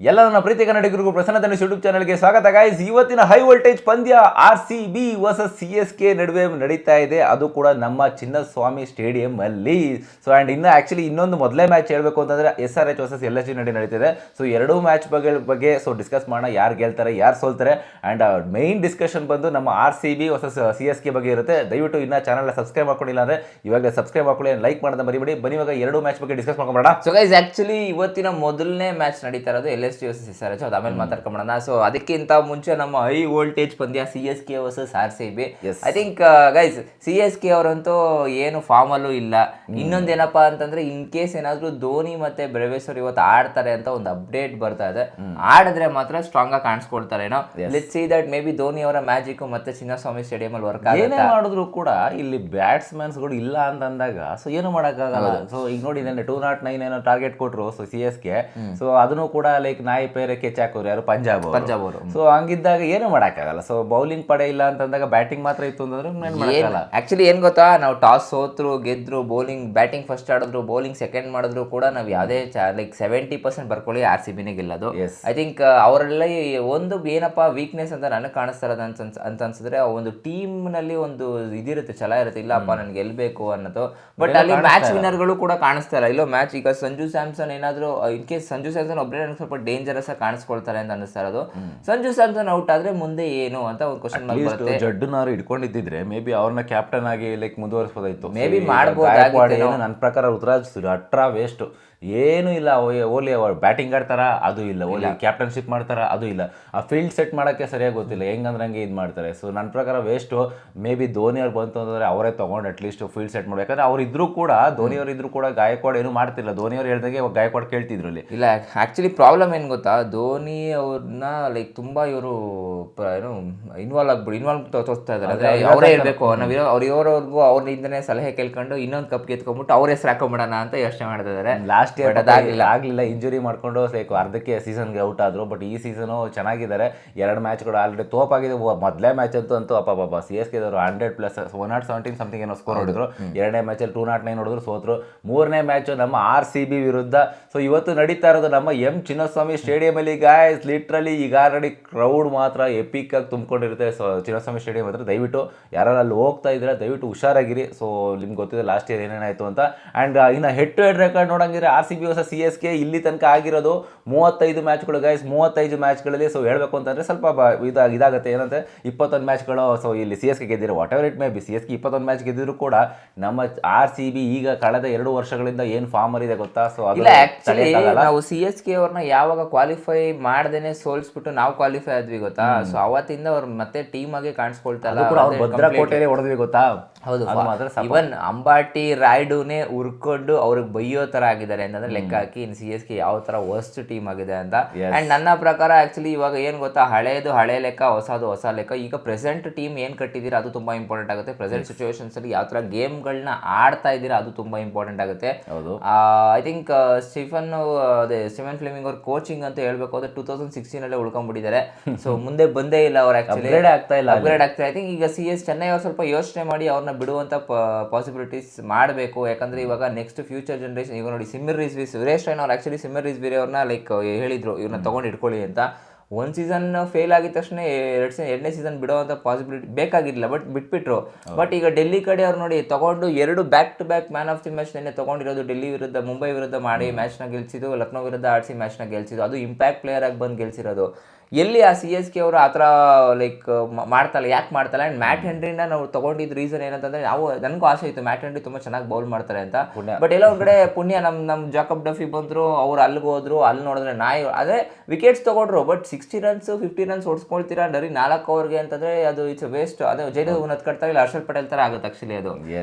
ಎಲ್ಲ ನನ್ನ ಪ್ರೀತಿ ಕನ್ನಡಿಗರಿಗೂ ಪ್ರಸನ್ನ ಧನುಷ್ ಯೂಟ್ಯೂಬ್ ಚಾನಲ್ಗೆ ಸ್ವಾಗತ ಗೈಸ್. ಇವತ್ತಿನ ಹೈ ವೋಲ್ಟೇಜ್ ಪಂದ್ಯ RCB ವರ್ಸಸ್ CSK ನಡುವೆ ನಡೀತಾ ಇದೆ. ಅದು ಕೂಡ ನಮ್ಮ ಚಿನ್ನಸ್ವಾಮಿ ಸ್ಟೇಡಿಯಂ ಅಲ್ಲಿ. ಸೊ ಅಂಡ್ ಇನ್ನು ಆಕ್ಚುಲಿ ಇನ್ನೊಂದು ಮೊದಲೇ ಮ್ಯಾಚ್ ಹೇಳ್ಬೇಕು ಅಂತಂದ್ರೆ SRH ವರ್ಸಸ್ LSG ನಡೀತಿದೆ. ಸೊ ಎರಡೂ ಮ್ಯಾಚ್ ಬಗ್ಗೆ ಸೊ ಡಿಸ್ಕಸ್ ಮಾಡೋಣ, ಯಾರು ಗೆಲ್ತಾರೆ ಯಾರು ಸೋಲ್ತಾರೆ. ಅಂಡ್ ಮೈನ್ ಡಿಸ್ಕಷನ್ ಬಂದು ನಮ್ಮ RCB ವರ್ಸಸ್ CSK ಬಗ್ಗೆ ಇರುತ್ತೆ. ದಯವಿಟ್ಟು ಇನ್ನ ಚಾನಲ್ ಸಬ್ಸ್ಕ್ರೈಬ್ ಮಾಡ್ಕೊಂಡಿಲ್ಲ ಅಂದ್ರೆ ಇವಾಗ ಸಬ್ಸ್ಕ್ರೈಬ್ ಮಾಡ್ಕೊಳ್ಳಿ, ಲೈಕ್ ಮಾಡೋದನ್ನ ಮರಿಬೇಡಿ. ಬನ್ನಿ ಇವಾಗ ಎರಡೂ ಮ್ಯಾಚ್ ಬಗ್ಗೆ ಡಿಸ್ಕಸ್ ಮಾಡ್ಕೊಂಬೋಣ. ಸೊ ಗೈಸ್ ಆಕ್ಚುಲಿ ಇವತ್ತಿನ ಮೊದಲನೇ ಮ್ಯಾಚ್ ನಡೀತಾ ಇರೋದು LSG ವರ್ಸಸ್ SRH. ಅದು ಆಮೇಲೆ ಮಾತಾಡ್ಕೊಂಬೋಣ. ಸೊ ಅದಕ್ಕಿಂತ ಮುಂಚೆ ನಮ್ಮ ಹೈ ವೋಲ್ಟೇಜ್ ಪಂದ್ಯ CSK versus RCB. I think guys CSK ಅವರಂತೂ ಏನು ಫಾರ್ಮ್ ಅಲ್ಲೂ ಇಲ್ಲ. ಇನ್ನೊಂದೇನಪ್ಪಾ ಅಂತಂದ್ರೆ ಇನ್ ಕೇಸ್ ಏನಾದ್ರು ಧೋನಿ ಮತ್ತೆ ಬ್ರೆವೇಶ್ವರ್ ಇವತ್ತು ಆಡ್ತಾರೆ ಅಂತ ಒಂದು ಅಪ್ಡೇಟ್ ಬರ್ತಾ ಇದೆ. ಆಡಿದ್ರೆ ಮಾತ್ರ ಸ್ಟ್ರಾಂಗ್ ಆಗಿ ಕಾಣಿಸ್ಕೊಳ್ತಾರೇನೋ. Let's see that may be Dhoni ಅವರ ಮ್ಯಾಜಿಕ್ ಮತ್ತೆ ಚಿನ್ನಸ್ವಾಮಿ ಸ್ಟೇಡಿಯಂ ಅಲ್ಲಿ ವರ್ಕ್ ಆಗುತ್ತೆ. ಏನೇ ಮಾಡಿದ್ರು ಕೂಡ ಇಲ್ಲಿ ಬ್ಯಾಟ್ಸ್ಮನ್ಸ್ಗಳು ಇಲ್ಲ ಅಂತ ಅಂದಾಗ ಸೊ ಏನು ಮಾಡೋಕ್ಕಾಗಲ್ಲ. ಸೊ ಈಗ ನೋಡಿ ನೆನ್ನೆ 209 ಏನೋ ಟಾರ್ಗೆಟ್ ಕೊಟ್ರು ಸೊ CSK. ಸೊ ಅದನ್ನು ಕೂಡ ಲೈಕ್ ನಾಯಿ ಪೇರೆ ಕೆಚ್ ಹಾಕೋರು ಯಾರು ಪಂಜಾಬ್ ಅವರು. ಸೊ ಹಂಗಿದ್ದಾಗ ಏನು ಮಾಡೋಕ್ಕಾಗಲ್ಲ. ಸೊ ಬೌಲಿಂಗ್ ಪಡೆ ಇಲ್ಲ ಅಂತಂದಾಗ ಬ್ಯಾಟಿಂಗ್ ಮಾತ್ರ ಇತ್ತು ಅಂತಂದ್ರೆ ಆಕ್ಚುಲಿ ಏನ್ ಗೊತ್ತಾ, ನಾವು ಟಾಸ್ ಸೋತ್ರು ಗೆದ್ರು, ಬೌಲಿಂಗ್ ಬ್ಯಾಟಿಂಗ್ ಫಸ್ಟ್ ಆಡಿದ್ರು, ಬೌಲಿಂಗ್ ಸೆಕೆಂಡ್ ಮಾಡಿದ್ರು ಕೂಡ ನಾವು ಯಾವುದೇ ಲೈಕ್ 70% ಬರ್ಕೊಳ್ಳಿ RCBನೇ ಗೆಲ್ಲೋದು. ಐ ಥಿಂಕ್ ಅವರೆಲ್ಲ ಒಂದು ಏನಪ್ಪಾ ವೀಕ್ನೆಸ್ ಅಂತ ನನಗೆ ಕಾಣಿಸ್ತಾ ಇರೋದು ಅಂತ ಅನ್ಸಿದ್ರೆ ಒಂದು ಟೀಮ್ ನಲ್ಲಿ ಒಂದು ಇದಿರುತ್ತೆ, ಛಲ ಇರುತ್ತೆ, ಇಲ್ಲಪ್ಪ ನನ್ಗೆ ಗೆಲ್ಬೇಕು ಅನ್ನೋದು. ಬಟ್ ಅಲ್ಲಿ ಮ್ಯಾಚ್ ವಿನ್ನರ್ಗಳು ಕೂಡ ಕಾಣಿಸ್ತಾ ಇಲ್ಲ. ಇಲ್ಲೋ ಮ್ಯಾಚ್ ಈಗ ಸಂಜು ಸ್ಯಾಮ್ಸನ್ ಏನಾದ್ರು ಇನ್ ಕೇಸ್ ಸಂಜು ಸ್ಯಾಮ್ಸನ್ ಒಬ್ಬರೇ ನನಗೆ ಸ್ವಲ್ಪ ಡೇಂಜರಸ್ ಆಗಿ ಕಾಣಿಸ್ಕೊಳ್ತಾರೆ ಅಂತ ಅನಿಸ್ತಾ ಇರೋದು. ಸಂಜು ಸ್ಯಾಮ್ಸನ್ ಔಟ್ ಆದ್ರೆ ಮುಂದೆ ಏನು ಅಂತ ಒಂದು ಕ್ವಶನ್ ಮಾರ್ಕ್ ಬರುತ್ತೆ. ಜಡ್ಡುನಾರು ಇಟ್ಕೊಂಡಿದ್ದಿದ್ರೆ ಮೇ ಬಿ ಅವ್ರನ್ನ ಕ್ಯಾಪ್ಟನ್ ಆಗಿ ಲೈಕ್ ಮುಂದುವರಿಸಬಹುದಾಯ್ತು. ಮೇ ಬಿ ಮಾಡಬಹುದು. ನನ್ನ ಪ್ರಕಾರ ರುತುರಾಜ್ ಅಟ್ರಾ ವೇಸ್ಟ್, ಏನು ಇಲ್ಲ. ಓಲಿ ಅವ್ರು ಬ್ಯಾಟಿಂಗ್ ಆಡ್ತಾರ ಅದು ಇಲ್ಲ, ಓಲಿ ಕ್ಯಾಪ್ಟನ್ಶಿಪ್ ಮಾಡ್ತಾರ ಅದು ಇಲ್ಲ. ಆ ಫೀಲ್ಡ್ ಸೆಟ್ ಮಾಡೋಕ್ಕೆ ಸರಿಯಾಗಿ ಗೊತ್ತಿಲ್ಲ, ಹೆಂಗಂದ್ರೆ ಹಂಗೆ ಇದು ಮಾಡ್ತಾರೆ. ಸೊ ನನ್ನ ಪ್ರಕಾರ ವೇಸ್ಟು. ಮೇ ಬಿ ಧೋನಿ ಅವ್ರು ಬಂತು ಅಂತಂದ್ರೆ ಅವರೇ ತೊಗೊಂಡು ಅಟ್ಲೀಸ್ಟ್ ಫೀಲ್ಡ್ ಸೆಟ್ ಮಾಡ್ಬೇಕು. ಯಾಕಂದ್ರೆ ಅವ್ರು ಇದ್ರು ಕೂಡ ಧೋನಿ ಅವ್ರು ಇದ್ರು ಕೂಡ ಗಾಯಕ್ವಾಡ್ ಏನು ಮಾಡ್ತಿಲ್ಲ. ಧೋನಿ ಅವ್ರು ಹೇಳ್ದಂಗೆ ಗಾಯಕ್ವಾಡ್ ಕೇಳ್ತಿದ್ರು ಅಲ್ಲಿ. ಇಲ್ಲ ಆಕ್ಚುಲಿ ಪ್ರಾಬ್ಲಮ್ ಏನು ಗೊತ್ತಾ, ಧೋನಿ ಅವ್ರನ್ನ ಲೈಕ್ ತುಂಬಾ ಇವರು ಏನು ಇನ್ವಾಲ್ವ್ ತೋರಿಸ್ತಾ ಇದ್ದಾರೆ. ಅಂದ್ರೆ ಅವರೇ ಇರಬೇಕು, ನಾವು ಅವ್ರವ್ರಿಗೂ ಅವ್ರಿಂದನೇ ಸಲಹೆ ಕೇಳ್ಕೊಂಡು ಇನ್ನೊಂದು ಕಪ್ ಗೆತ್ಕೊಂಡ್ಬಿಟ್ಟು ಅವ್ರ ಹೆಸರು ಹಾಕೊಂಡ್ಬಿಡೋಣ ಅಂತ ಯೋಚನೆ ಮಾಡ್ತಾ ಇದ್ದಾರೆ. ಲಾಸ್ಟ್ ಇಯರ್ ಆಗ್ಲಿಲ್ಲ, ಇಂಜುರಿ ಮಾಡ್ಕೊಂಡು ಲೈಕ್ ಅರ್ಧಕ್ಕೆ ಸೀಸನ್ಗೆ ಔಟ್ ಆದ್ರು. ಬಟ್ ಈ ಸೀಸನು ಚೆನ್ನಾಗಿದ್ದಾರೆ. 2 ಮ್ಯಾಚ್ಗಳು ಆಲ್ರೆಡಿ ತೋಪಾಗಿದೆ. ಮೊದಲೇ ಮ್ಯಾಚ್ ಅಂತೂ ಅಪ್ಪ CSK ದವರು 100+ 117 ಸಮಥಿಂಗ್ ಏನೋ ಸ್ಕೋರ್ ಹೊಡಿದ್ರು. 2ನೇ ಮ್ಯಾಚಲ್ಲಿ 209 ಹೊಡಿದ್ರು, ಸೋತ್ರು. 3ನೇ ಮ್ಯಾಚ್ ನಮ್ಮ RCB ವಿರುದ್ಧ. ಸೊ ಇವತ್ತು ನಡೀತಾ ಇರೋದು ನಮ್ಮ ಚಿನ್ನಸ್ವಾಮಿ ಸ್ಟೇಡಿಯಂ ಅಲ್ಲಿ ಗಾಯ್ಸ್. ಲಿಟ್ರಲಿ ಈಗ ಆಲ್ರೆಡಿ ಕ್ರೌಡ್ ಮಾತ್ರ ಎಪಿಕ್ ಆಗಿ ತುಂಬಿಕೊಂಡಿರುತ್ತೆ. ಸೊ ಚಿನ್ನಸ್ವಾಮಿ ಸ್ಟೇಡಿಯಂ ಹತ್ರ ದಯವಿಟ್ಟು ಯಾರು ಅಲ್ಲಿ ಹೋಗ್ತಾ ಇದ್ರೆ ದಯವಿಟ್ಟು ಹುಷಾರಾಗಿರಿ. ಸೊ ನಿಮ್ಗೆ ಗೊತ್ತಿದೆ ಲಾಸ್ಟ್ ಇಯರ್ ಏನೇನಾಯ್ತು ಅಂತ. ಅಂಡ್ ಇನ್ನು ಹೆಡ್ ಟು ಹೆಡ್ ರೆಕಾರ್ಡ್ ನೋಡಂಗಿದ್ರೆ RCB ವರ್ಸಸ್ CSK ಇಲ್ಲಿ ತನಕ ಆಗಿರೋದು 35 ಮ್ಯಾಚ್ಗಳು ಗೈಸ್. 35 ಮ್ಯಾಚ್ಗಳಲ್ಲಿ ಸೊ ಹೇಳಬೇಕು ಅಂತಂದ್ರೆ ಸ್ವಲ್ಪ ಇದಾಗುತ್ತೆ. ಏನಂದ್ರೆ 21 ಮ್ಯಾಚ್ಗಳು ಸೊ ಇಲ್ಲಿ CSK ಗೆದ್ದಿರೋ whatever it may be. CSK 21 match ಗೆದ್ದಿದ್ರು ಕೂಡ ನಮ್ಮ RCB ಈಗ ಕಳೆದ 2 ವರ್ಷಗಳಿಂದ ಏನು ಫಾರ್ಮ್ ಅಲ್ಲಿ ಇದೆ ಗೊತ್ತಾ. ಸೊ ನಾವು CSK ಅವ್ರನ್ನ ಯಾವಾಗ ಕ್ವಾಲಿಫೈ ಮಾಡ್ದೇನೆ ಸೋಲ್ಸ್ಬಿಟ್ಟು ನಾವು ಕ್ವಾಲಿಫೈ ಆದ್ವಿ ಗೊತ್ತಾ. ಸೊ ಅವತ್ತಿಂದ ಅವ್ರು ಮತ್ತೆ ಟೀಮ್ ಆಗಿ ಕಾಣಿಸ್ಕೊಳ್ತಾ ಇಲ್ಲ. ಭದ್ರಕೋಟೆಯಲ್ಲಿ ಹೊಡೆದ್ವಿ ಗೊತ್ತಾ. ಹೌದು, ಇವನ್ ಅಂಬಾಟಿ ರಾಯ್ಡುನೇ ಉರ್ಕೊಂಡು ಅವ್ರಿಗೆ ಬೈಯೋ ತರ ಆಗಿದ್ದಾರೆ ಅಂತಂದ್ರೆ ಲೆಕ್ಕ ಹಾಕಿ ಇನ್ CSK ಯಾವ ತರ ವರ್ಸ್ಟ್ ಟೀಮ್ ಆಗಿದೆ ಅಂತ. ಅಂಡ್ ನನ್ನ ಪ್ರಕಾರ ಆಕ್ಚುಲಿ ಇವಾಗ ಏನ್ ಗೊತ್ತಾ, ಹಳೇದು ಹಳೆ ಲೆಕ್ಕ, ಹೊಸದು ಹೊಸ ಲೆಕ್ಕ. ಈಗ ಪ್ರೆಸೆಂಟ್ ಟೀಮ್ ಏನ್ ಕಟ್ಟಿದೀರಾ ಅದು ತುಂಬಾ ಇಂಪಾರ್ಟೆಂಟ್ ಆಗುತ್ತೆ. ಪ್ರೆಸೆಂಟ್ ಸಿಚುವೇಶನ್ಸ್ ಅಲ್ಲಿ ಯಾವ ತರ ಗೇಮ್ಗಳನ್ನ ಆಡ್ತಾ ಇದ್ದೀರಾ ಅದು ತುಂಬಾ ಇಂಪಾರ್ಟೆಂಟ್ ಆಗುತ್ತೆ. ಐ ಥಿಂಕ್ ಸ್ಟೀಫನ್ ಫ್ಲೆಮಿಂಗ್ ಅವ್ರ ಕೋಚಿಂಗ್ ಅಂತ ಹೇಳ್ಬೇಕು ಅಂದ್ರೆ 2016 ಅಲ್ಲೇ ಉಳ್ಕೊಂಡ್ಬಿಟ್ಟಿದ್ದಾರೆ. ಸೊ ಮುಂದೆ ಬಂದೇ ಇಲ್ಲ ಅವ್ರು. ಆಕ್ಚುಲಿ ಅಪ್ಗ್ರೇಡ್ ಆಗ್ತಾ. ಐ ಥಿಂಕ್ ಈಗ ಚೆನ್ನೈ ಅವ್ರು ಸ್ವಲ್ಪ ಯೋಚನೆ ಮಾಡಿ ಅವ್ರನ್ನ ಬಿಡುವಂತ ಪಾಸಿಬಿಲಿಟೀಸ್ ಮಾಡಬೇಕು. ಯಾಕಂದ್ರೆ ಇವಾಗ ನೆಕ್ಸ್ಟ್ ಫ್ಯೂಚರ್ ಜನರೇಷನ್ ಈಗ ನೋಡಿ ಸಿಮ್ಮರ್ ರಿಜ್ವಿ, ಸುರೇಶ್ ರೈನ್ ಅವ್ರು ಆಕ್ಚುಲಿ ಸಿಮ್ಮರ್ ರಿಜ್ವಿ ಅವ್ರನ್ನ ಲೈಕ್ ಹೇಳಿದ್ರು ಇವ್ರನ್ನ ತಗೊಂಡು ಇಟ್ಕೊಳ್ಳಿ ಅಂತ. 1 ಸೀಸನ್ ಫೇಲ್ ಆಗಿದ ತಕ್ಷಣ 2ನೇ ಸೀಸನ್ ಬಿಡೋವಂಥ ಪಾಸಿಬಿಲಿಟಿ ಬೇಕಾಗಿರಲಿಲ್ಲ, ಬಟ್ ಬಿಟ್ಬಿಟ್ರು. ಬಟ್ ಈಗ ಡೆಲ್ಲಿ ಕಡೆ ಅವ್ರು ನೋಡಿ ತಗೊಂಡು 2 back to back man of the match ನೆನ್ನೆ ತಗೊಂಡಿರೋದು. ಡೆಲ್ಲಿ ವಿರುದ್ಧ, ಮುಂಬೈ ವಿರುದ್ಧ ಮಾಡಿ ಮ್ಯಾಚ್ನ ಗೆಲ್ಸಿದ್ದು, ಲಕ್ನೋ ವಿರುದ್ಧ ಆಡಿಸಿ ಮ್ಯಾಚ್ನ ಗೆಲ್ಸಿದ್ದು. ಅದು ಇಂಪ್ಯಾಕ್ಟ್ ಪ್ಲೇಯರ್ ಆಗಿ ಬಂದು ಗೆಲ್ಸಿರೋದು. ಎಲ್ಲಿ ಆ CSK ಅವರು ಆ ಥರ ಲೈಕ್ ಮಾಡ್ತಾಯಿಲ್ಲ, ಯಾಕೆ ಮಾಡ್ತಾಯಿಲ್ಲ. ಆ್ಯಂಡ್ ಮ್ಯಾಟ್ ಹೆನ್ರಿನ ನಾವು ತೊಗೊಂಡಿದ್ದು ರೀಸನ್ ಏನಂತಂದರೆ ನನಗೂ ಆಸೆ ಇತ್ತು ಮ್ಯಾಟ್ ಹೆನ್ರಿ ತುಂಬ ಚೆನ್ನಾಗಿ ಬೌಲ್ ಮಾಡ್ತಾರೆ ಅಂತ. ಬಟ್ ಎಲ್ಲ ಒಂದು ಕಡೆ ಪುಣ್ಯ ನಮ್ಮ ಜಾಕಬ್ ಡಫಿ ಬಂದರು, ಅವ್ರು ಅಲ್ಲಿಗೆ ಹೋದ್ರು. ಅಲ್ಲಿ ನೋಡಿದ್ರೆ ಅದೇ ವಿಕೆಟ್ಸ್ ತೊಗೊಂಡ್ರು. ಬಟ್ 60 ರನ್ಸ್ 50 ರನ್ಸ್ ಹೊಡ್ಸ್ಕೊಳ್ತೀರಾ ಬರೀ 4 ಓವರ್ಗೆ ಅಂತಂದರೆ ಅದು ಇಟ್ಸ್ ವೇಸ್ಟ್. ಅದು ಜೈದೇವ್ ಕಟ್ತಾ ಇಲ್ಲ, ಹರ್ಷಲ್ ಪಟೇಲ್ ಥರ ಆಗುತ್ತೆ ಆ್ಯಕ್ಚುಲಿ ಅದು.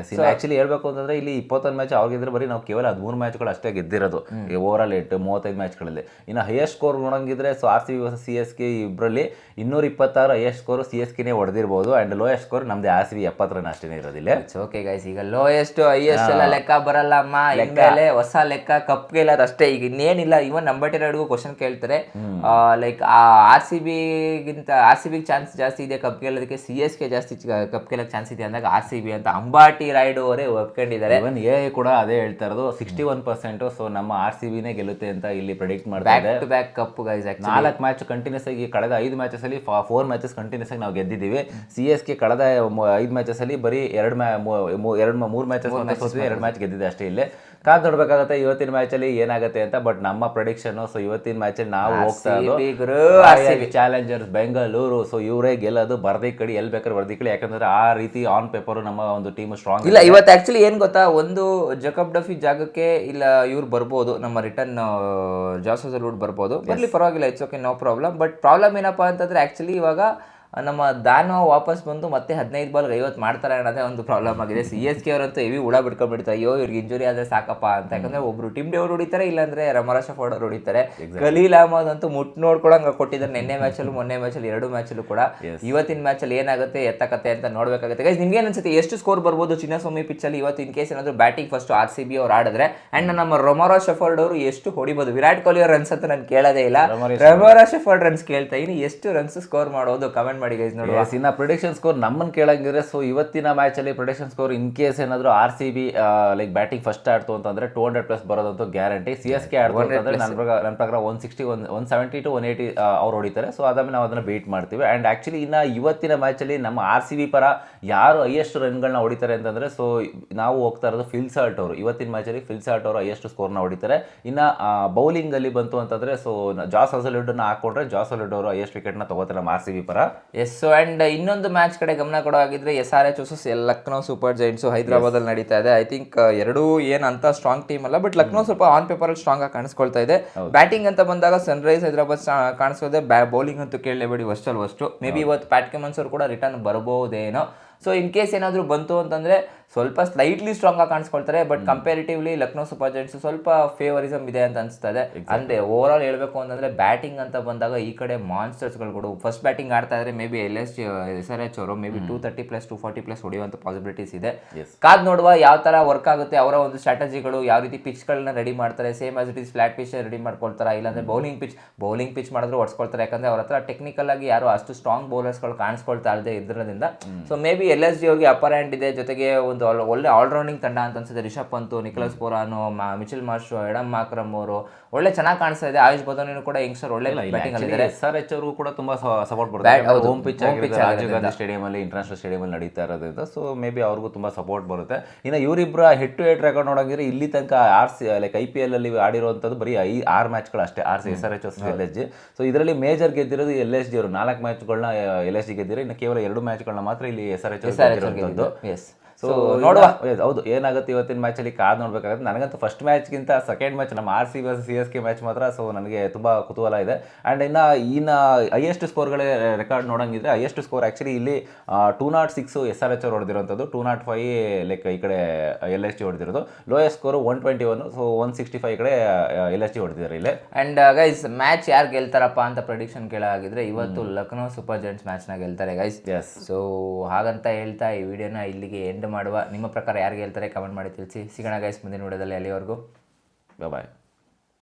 ಆ್ಯಕ್ಚುಲಿ ಹೇಳ್ಬೇಕು ಅಂತಂದರೆ ಇಲ್ಲಿ 21 ಮ್ಯಾಚ್ ಅವ್ರಿಗಿದ್ರೆ ಬರೀ ನಾವು ಕೇವಲ 13 ಮ್ಯಾಚ್ಗಳು ಅಷ್ಟೇ ಗೆದ್ದಿರೋದು ಓವರ್ ಆಲ್ 35 ಮ್ಯಾಚ್ಗಳಲ್ಲಿ. ಇನ್ನು ಹೈಯೆಸ್ಟ್ ಸ್ಕೋರ್ ನೋಡಂಗಿದ್ರೆ ಸೊ RCB ವರ್ಸಸ್ CSK ಕೆ ಇಬ್ಬರಲ್ಲಿ 226 ಹೈಯೆಸ್ಟ್ ಸ್ಕೋರು CSKನೇ ಹೊಡೆದಿರ್ಬೋದು. ಆ್ಯಂಡ್ ಲೋಯೆಸ್ಟ್ ಸ್ಕೋರ್ ನಮ್ಮದು RCB 70 ರನ್ ಅಷ್ಟೇ ಇರೋದಿಲ್ಲ. ಓಕೆ ಗೈಸ್, ಈಗ ಲೋಯೆಸ್ಟ್ ಹೈಯೆಸ್ಟ್ ಎಲ್ಲ ಲೆಕ್ಕ ಬರಲ್ಲ ಅಮ್ಮ, ಮೇಲೆ ಹೊಸ ಲೆಕ್ಕ ಕಪ್ ಗೆಲ್ಲೋದು ಅಷ್ಟೇ. ಈಗ ಇನ್ನೇನಿಲ್ಲ. ಇವನ್ ನಂಬರ್ 2 ಕ್ವಶನ್ ಕೇಳ್ತಾರೆ, ಲೈಕ್ RCB ಚಾನ್ಸ್ ಜಾಸ್ತಿ ಇದೆ ಕಪ್ ಗೆಲ್ಲೋದಕ್ಕೆ, CSK ಜಾಸ್ತಿ ಕಪ್ ಗೆಲ್ಲೋಕೆ ಚಾನ್ಸ್ ಇದೆ ಅಂದಾಗ RCB ಅಂತ ಅಂಬಾಟಿ ರಾಯ್ಡು ಅವರೇ ಒಪ್ಕೊಂಡಿದ್ದಾರೆ. ಇವನ್ ಎ ಕೂಡ ಅದೇ ಹೇಳ್ತಾ ಇರೋದು 61%. ಸೊ ನಮ್ಮ RCBನೇ ಗೆಲ್ಲುತ್ತೆ ಅಂತ ಇಲ್ಲಿ ಪ್ರೆಡಿಕ್ಟ್ ಮಾಡ್ತಾರೆ. Back to back cup guys. 4 match continuous ಆಗಿ ಕಳೆದ 5 ಮ್ಯಾಚಸ್ ಅಲ್ಲಿ 4 ಮ್ಯಾಚಸ್ ಕಂಟಿನ್ಯೂಸ್ ಆಗಿ ನಾವು ಗೆದ್ದಿದ್ದೀವಿ. CSK ಕಳೆದ 5 ಮ್ಯಾಚಸ್ ಅಲ್ಲಿ ಬರೀ 3 ಮ್ಯಾಚಸ್ 2 ಮ್ಯಾಚ್ ಗೆದ್ದಿದೆ ಅಷ್ಟೇ. ಇಲ್ಲೇ ಕಾದ್ ನೋಡ್ಬೇಕಾಗತ್ತೆ ಇವತ್ತಿನ ಮ್ಯಾಚ್ ಅಲ್ಲಿ ಏನಾಗುತ್ತೆ ಅಂತ. ಬಟ್ ನಮ್ಮ ಪ್ರೆಡಿಕ್ಷನ್, ಸೊ ಇವತ್ತಿನ ಮ್ಯಾಚ್ ಅಲ್ಲಿ ನಾವು ಹೋಗ್ತಾ ಇರೋದು ಚಾಲೆಂಜರ್ಸ್ ಬೆಂಗಳೂರು. ಸೊ ಇವರೇ ಗೆಲ್ಲೋದು. ಬರ್ದಿ ಕಡಿ ಎಲ್ಲಿ ಬೇಕಾದ್ರೆ ಬರ್ದಿ ಕಡಿ, ಯಾಕಂದ್ರೆ ಆ ರೀತಿ ಆನ್ ಪೇಪರ್ ನಮ್ಮ ಒಂದು ಟೀಮ್ ಸ್ಟ್ರಾಂಗ್ ಇಲ್ಲ. ಇವತ್ತು ಆಕ್ಚುಲಿ ಏನ್ ಗೊತ್ತಾ, ಒಂದು ಜಕಬ್ ಡಫಿ ಜಾಗಕ್ಕೆ ಇಲ್ಲ ಇವ್ರು ಬರ್ಬೋದು, ನಮ್ಮ ರಿಟರ್ನ್ ಜಾಸ್ ಹಜಲ್ವುಡ್ ಬರ್ಬೋದು, ಬರ್ಲಿ ಪರವಾಗಿಲ್ಲ, it's okay, no problem. But problem ಏನಪ್ಪಾ ಅಂತಂದ್ರೆ ಆಕ್ಚುಲಿ ಇವಾಗ ನಮ್ಮ ದಾನೋ ವಾಪಸ್ ಬಂದು ಮತ್ತೆ 15 ಬಾಲ್ಗೆ 50 ಮಾಡ್ತಾರೆ ಅನ್ನೋದೇ ಒಂದು ಪ್ರಾಬ್ಲಮ್ ಆಗಿದೆ. CSK ಅವರಂತೂ ಹೆವಿ ಉಡ ಬಿಡ್ಕೊಂಡ್ಬಿಡ್ತಾರೆ, ಅಯ್ಯೋ ಇವ್ರಿಗೆ ಇಂಜುರಿ ಆದ್ರೆ ಸಾಕಪ್ಪ ಅಂತ. ಯಾಕಂದ್ರೆ ಒಬ್ರು ಟಿಮ್ ಡೇವ್ರು ಹೊಡಿತಾರೆ, ಇಲ್ಲಾಂದ್ರೆ ರಮರಾಶ ಫೋರ್ಡ್ ಅವ್ರು ಹೊಡಿತಾರೆ. ಖಲೀಲ್ ಅಹಮದ್ ಅಂತೂ ಮುಟ್ ನೋಡ್ಕೊಳಂಗ ಕೊಟ್ಟಿದ್ದಾರೆ ನಿನ್ನೆ ಮ್ಯಾಚಲ್ಲೂ ಮೊನ್ನೆ ಮ್ಯಾಚಲ್ಲಿ 2 ಮ್ಯಾಚಲ್ಲೂ ಕೂಡ. ಇವತ್ತಿನ ಮ್ಯಾಚಲ್ಲಿ ಏನಾಗುತ್ತೆ ಎತ್ತಕತ್ತೆ ಅಂತ ನೋಡ್ಬೇಕಾಗುತ್ತೆ. ಗೈಸ್ ನಿಮ್ಗೆ ಅನ್ಸುತ್ತೆ ಎಷ್ಟು ಸ್ಕೋರ್ ಬರ್ಬೋದು ಚಿನ್ನಸ್ವಾಮಿ ಪಿಚ್ಚಲ್ಲಿ ಇವತ್ತು? ಇನ್ ಕೇಸ್ ಏನಾದ್ರು ಬ್ಯಾಟಿಂಗ್ ಫಸ್ಟ್ RCB ಅವ್ರು ಆಡಿದ್ರೆ, ಅಂಡ್ ನಮ್ಮ ರೊಮಾರೋ ಶೆಫರ್ಡ್ ಅವರು ಎಷ್ಟು ಹೊಡಿಬೋದು? ವಿರಾಟ್ ಕೊಹ್ಲಿ ಅವ್ರ ರನ್ಸ್ ಅಂತ ನಾನು ಕೇಳೋದೇ ಇಲ್ಲ, ರೊಮಾರೋ ಶೆಫರ್ಡ್ ರನ್ಸ್ ಕೇಳ್ತಾ ಇನ್ನು ಎಷ್ಟು ರನ್ಸ್ ಸ್ಕೋರ್ ಮಾಡೋದು ಕಮೆಂಟ್ ಮಾಡಿ ಗೈಸ್. ನೋಡಿ ಇನ್ನ ಪ್ರಿಡಿಕ್ಷನ್ ಸ್ಕೋರ್ ನಮ್ಮನ್ನು ಕೇಳಂಗಿದ್ರೆ, ಸೊ ಇವತ್ತಿನ ಮ್ಯಾಚ್ ಅಲ್ಲಿ ಪ್ರಿಡಿಕ್ಷನ್ ಸ್ಕೋರ್ ಇನ್ ಕೇಸ್ ಏನಾದ್ರು RCB ಲೈಕ್ ಬ್ಯಾಟಿಂಗ್ ಫಸ್ಟ್ ಆಡ್ತು ಅಂತಂದ್ರೆ 200+ ಬರೋದಂತೂ ಗ್ಯಾರಂಟಿ. CSK ಆಡ್ತು ಅಂತಂದ್ರೆ ನನ್ನ ಪ್ರಕಾರ 160 170 to 180 ಅವ್ರು ಹೊಡಿತಾರೆ. ಸೊ ಅದಾದ್ಮೇಲೆ ನಾವು ಅದನ್ನ ಬೀಟ್ ಮಾಡ್ತೀವಿ. ಅಂಡ್ ಆಕ್ಚುಲಿ ಇನ್ನ ಇವತ್ತಿನ ಮ್ಯಾಚ್ ಅಲ್ಲಿ ನಮ್ಮ RCB ಪರ ಯಾರು ಹೈಯೆಸ್ಟ್ ರನ್ಗಳನ್ನ ಹೊಡಿತಾರೆ ಅಂತಂದ್ರೆ, ಸೊ ನಾವು ಹೋಗ್ತಾ ಇರೋದು ಫಿಲ್ ಸಾಲ್ಟ್ ಅವರು. ಇವತ್ತಿನ ಮ್ಯಾಚ್ ಅಲ್ಲಿ ಫಿಲ್ ಸಾಲ್ಟ್ ಅವರು ಹೈಯೆಸ್ಟ್ ಸ್ಕೋರ್ನ ಹೊಡಿತಾರೆ. ಇನ್ನ ಬೌಲಿಂಗ್ ಅಲ್ಲಿ ಬಂತು ಅಂತಂದ್ರೆ, ಸೊ ಜಾಸ್ ಹಜಲ್ವುಡ್ ನ ಹಾಕೊಂಡ್ರೆ ಜಾಸ್ ಹಜಲ್ವುಡ್ ಅವರು ಹೈಯೆಸ್ಟ್ ವಿಕೆಟ್ ನ ತಗೋತಾರೆ ನಮ್ಮ RCB ಪರ. ಎಸ್. ಅಂಡ್ ಇನ್ನೊಂದು ಮ್ಯಾಚ್ ಕಡೆ ಗಮನ ಕೊಡೋ ಆಗಿದ್ರೆ SRH versus Lucknow Super Giants Hyderabad ಅಲ್ಲಿ ನಡೀತಾ ಇದೆ. ಐ ಥಿಂಕ್ ಎರಡೂ ಏನ್ ಅಂತ ಸ್ಟ್ರಾಂಗ್ ಟೀಮ್ ಅಲ್ಲ, ಬಟ್ ಲಕ್ನೋ ಸ್ವಲ್ಪ ಆನ್ ಪೇಪರ್ ಅಲ್ಲಿ ಸ್ಟ್ರಾಂಗ್ ಆಗಿ ಕಾಣಿಸ್ಕೊಳ್ತಾ ಇದೆ. ಬ್ಯಾಟಿಂಗ್ ಅಂತ ಬಂದಾಗ ಸನ್ರೈಸ್ ಹೈದರಾಬಾದ್ ಕಾಣಿಸ್ಕೊಳ್ದೆ, ಬೌಲಿಂಗ್ ಅಂತೂ ಕೇಳಲೇಬೇಡಿ, ವಷ್ಟು ಮೇ ಬಿ ಇವತ್ತು ಪ್ಯಾಟ್ ಕಮಿನ್ಸ್ ಅವರು ಕೂಡ ರಿಟರ್ನ್ ಬರ್ಬೋದೇನೋ. ಸೊ ಇನ್ ಕೇಸ್ ಏನಾದರೂ ಬಂತು ಅಂತಂದರೆ ಸ್ವಲ್ಪ ಸ್ಲೈಟ್ಲಿ ಸ್ಟ್ರಾಂಗ್ ಆಗಿ ಕಾಣಿಸ್ಕೊಳ್ತಾರೆ. But comparatively Lucknow Super Giants ಸ್ವಲ್ಪ ಫೇವರಿಸಮ್ ಇದೆ ಅಂತ ಅನಿಸ್ತದೆ. ಅಂದರೆ ಓವರ್ ಆಲ್ ಹೇಳಬೇಕು ಅಂತಂದರೆ ಬ್ಯಾಟಿಂಗ್ ಅಂತ ಬಂದಾಗ ಈ ಕಡೆ ಮಾನ್ಸ್ಟರ್ಸ್ಗಳು ಕೂಡ ಫಸ್ಟ್ ಬ್ಯಾಟಿಂಗ್ ಆಡ್ತಾ ಇದ್ರೆ ಮೇ ಬಿ SRH ಅವರು ಮೇ ಬಿ 230+ 240+ ಹೊಡೆಯುವಂಥ ಪಾಸಿಬಿಲಿಟೀಸ್ ಇದೆ. ಕಾದ್ ನೋಡುವ ಯಾವ ಥರ ವರ್ಕ್ ಆಗುತ್ತೆ, ಅವರ ಒಂದು ಸ್ಟ್ರಾಟಜಿಗಳು ಯಾವ ರೀತಿ ಪಿಚ್ಗಳನ್ನ ರೆಡಿ ಮಾಡ್ತಾರೆ. Same as it is flat pitch ready ಮಾಡ್ಕೊಳ್ತಾರೆ, ಇಲ್ಲಾಂದರೆ ಬೌಲಿಂಗ್ ಪಿಚ್ ಮಾಡಿದ್ರು ಹೊಡ್ಸ್ಕೊಳ್ತಾರೆ. ಯಾಕಂದರೆ ಅವ್ರ ಹತ್ರ ಟೆಕ್ನಿಕಲ್ ಆಗಿ ಯಾರು ಅಷ್ಟು ಸ್ಟ್ರಾಂಗ್ ಬೌಲರ್ಸ್ಗಳು ಕಾಣಿಸ್ಕೊಳ್ತಾ ಇಲ್ಲದೆ ಇದ್ರಿಂದ. ಸೊ ಮೇ ಬಿ LSG ಅವ್ರಿಗೆ ಅಪ್ಪರ್ ಹ್ಯಾಂಡ್ ಇದೆ. ಜೊತೆಗೆ ಒಂದು ಒಳ್ಳೆ ಆಲ್ರೌಂಡಿಂಗ್ ತಂಡ ಅಂತ ಅನ್ಸುತ್ತೆ. Rishabh Pant, Nicholas Pooran, Mitchell Marsh, Aiden Markram ಅವರು ಒಳ್ಳೆ ಚೆನ್ನಾಗಿ ಕಾಣಿಸ್ತಾ ಇದೆ. ಆಯುಷ್ ಬದೋನಿನೂ ಕೂಡ ಯಂಗ್ಸ್ಟರ್ ಒಳ್ಳೆ ಬ್ಯಾಟಿಂಗ್ ಅಲ್ಲಿ ಇದ್ದಾರೆ. SRH ಅವರು ಕೂಡ ತುಂಬಾ ಸಪೋರ್ಟ್ ಬರುತ್ತೆ. Home pitch Rajiv Gandhi stadium ಅಲ್ಲಿ, ಇಂಟರ್ನ್ಯಾಷನಲ್ ಸ್ಟೇಡಿಯಂ ಅಲ್ಲಿ ನಡೀತಾ ಇರೋದ್ರಿಂದ ಸೊ ಮೇ ಬಿ ಅವ್ರಿಗೂ ತುಂಬಾ ಸಪೋರ್ಟ್ ಬರುತ್ತೆ. ಇನ್ನು ಇವರಿಬ್ಬರ ಹೆಡ್ ಟು ಹೆಡ್ ರೆಕಾರ್ಡ್ ನೋಡಂಗಿದ್ರೆ ಇಲ್ಲಿ ತನಕ ಲೈಕ್ IPL ಅಲ್ಲಿ ಆಡಿರುವಂಥದ್ದು ಬರೀ 6 ಮ್ಯಾಚ್ಗಳು ಅಷ್ಟೇ. SRH versus LSG. ಸೊ ಇದರಲ್ಲಿ ಮೇಜರ್ ಗೆದ್ದಿರೋದು LSG ಅವರು 4 ಮ್ಯಾಚ್ಗಳನ್ನ LSG ಗೆದ್ದಿರೋ, ಇನ್ನು ಕೇವಲ 2 ಮ್ಯಾಚ್ಗಳನ್ನ ಮಾತ್ರ ಇಲ್ಲಿ SRH ಗೆದ್ದಿರುವಂಥದ್ದು. ಸೊ ನೋಡುವ ಹೌದು ಏನಾಗುತ್ತೆ ಇವತ್ತಿನ ಮ್ಯಾಚಲ್ಲಿ ಕಾದು ನೋಡ್ಬೇಕಾಗುತ್ತೆ. ನನಗಂತೂ ಫಸ್ಟ್ ಮ್ಯಾಚ್ಗಿಂತ ಸೆಕೆಂಡ್ ಮ್ಯಾಚ್ ನಮ್ಮ RCB ವರ್ಸಸ್ CSK ಮ್ಯಾಚ್ ಮಾತ್ರ ಸೊ ನನಗೆ ತುಂಬ ಕುತೂಹಲ ಇದೆ. ಆ್ಯಂಡ್ ಇನ್ನು ಹೈಯೆಸ್ಟ್ ಸ್ಕೋರ್ಗಳೇ ರೆಕಾರ್ಡ್ ನೋಡಂಗಿದ್ರೆ ಹೈಯೆಸ್ಟ್ ಸ್ಕೋರ್ ಆ್ಯಕ್ಚುಲಿ ಇಲ್ಲಿ 206 SRH ಅವ್ರು ಹೊಡೆದಿರೋಂಥದ್ದು, 205 ಲೈಕ್ ಈ ಕಡೆ LSG ಹೊಡೆದಿರೋದು. ಲೋಯೆಸ್ಟ್ ಸ್ಕೋರು 121, ಸೊ 165 ಈ ಕಡೆ LSG ಹೊಡೆದಿದ್ದಾರೆ ಇಲ್ಲಿ. ಆ್ಯಂಡ್ ಗೈಸ್ ಮ್ಯಾಚ್ ಯಾರು ಗೆಲ್ತಾರಪ್ಪ ಅಂತ ಪ್ರೆಡಿಕ್ಷನ್ ಕೇಳಾಗಿದ್ರೆ ಇವತ್ತು ಲಕ್ನೋ ಸೂಪರ್ ಜೈಂಟ್ಸ್ ಮ್ಯಾಚ್ನ ಗೆಲ್ತಾರೆ ಗೈಸ್. ಸೊ ಹಾಗಂತ ಹೇಳ್ತಾ ಈ ವಿಡಿಯೋನ ಇಲ್ಲಿಗೆ ಎಂಡ್ ಮಾಡುವ. ನಿಮ್ಮ ಪ್ರಕಾರ ಯಾರು ಗೆಲ್ತಾರೆ ಕಮೆಂಟ್ ಮಾಡಿ ತಿಳಿಸಿ. ಸಿಗೋಣ ಗೈಸ್ ಮುಂದಿನ ವಿಡಿಯೋದಲ್ಲಿ. ಅಲ್ಲಿವರೆಗೂ ಬಾಯ್.